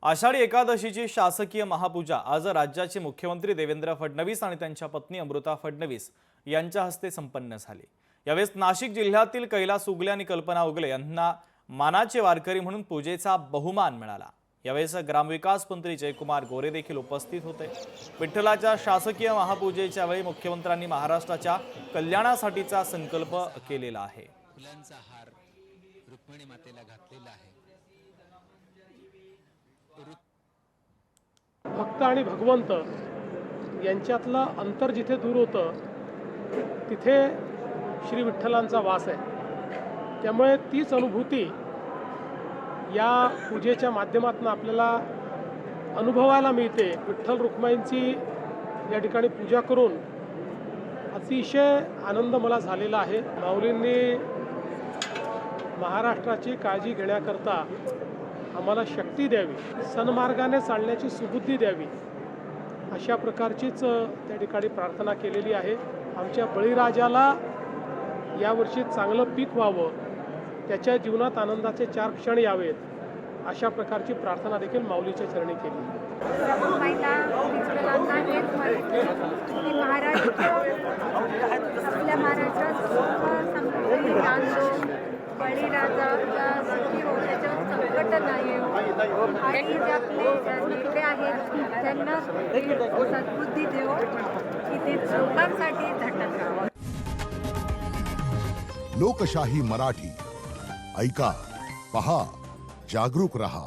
आषाढी एकादशीची शासकीय महापूजा आज राज्याचे मुख्यमंत्री देवेंद्र फडणवीस आणि त्यांच्या पत्नी अमृता फडणवीस यांच्या हस्ते संपन्न झाली। यावेळी नाशिक जिल्ह्यातील कैलास उगले आणि कल्पना उगले यांना मानाचे वारकरी म्हणून पूजेचा बहुमान मिळाला। यावेळी ग्रामविकास मंत्री जयकुमार गोरे देखील उपस्थित होते। विठ्ठलाच्या शासकीय महापूजेच्या वेळी मुख्यमंत्र्यांनी महाराष्ट्राच्या कल्याणासाठीचा संकल्प केलेला आहे। फुलांचा हार रुक्मिणी मातेला घातलेला आहे। भक्त आणि भगवंत यांच्यातलं अंतर जिथे दूर होतं तिथे श्री विठ्ठलांचा वास आहे। त्यामुळे तीच अनुभूती या पूजेच्या माध्यमातून आपल्याला अनुभवायला मिळते। विठ्ठल रुक्माईंची या ठिकाणी पूजा करून अतिशय आनंद मला झालेला आहे। माऊलींनी महाराष्ट्राची काळजी घेण्याकरता आम्हाला शक्ती द्यावी, सन्मार्गाने चालण्याची सुबुद्धी द्यावी, अशा प्रकारचीच त्या ठिकाणी प्रार्थना केलेली आहे। आमच्या बळीराजाला यावर्षी चांगलं पीक व्हावं, त्याच्या जीवनात आनंदाचे 4 क्षण यावेत, अशा प्रकारची प्रार्थना देखील माऊलीच्या चरणी केली। आपल्या बळीराजा सुखी हो, त्याच्यावर संकट नाही हो, आणि जे आपले नेते आहेत त्यांना सद्बुद्धी देव की ते लोकांसाठी झटत राहावं। लोकशाही मराठी ऐका, पहा, जागरूक रहा।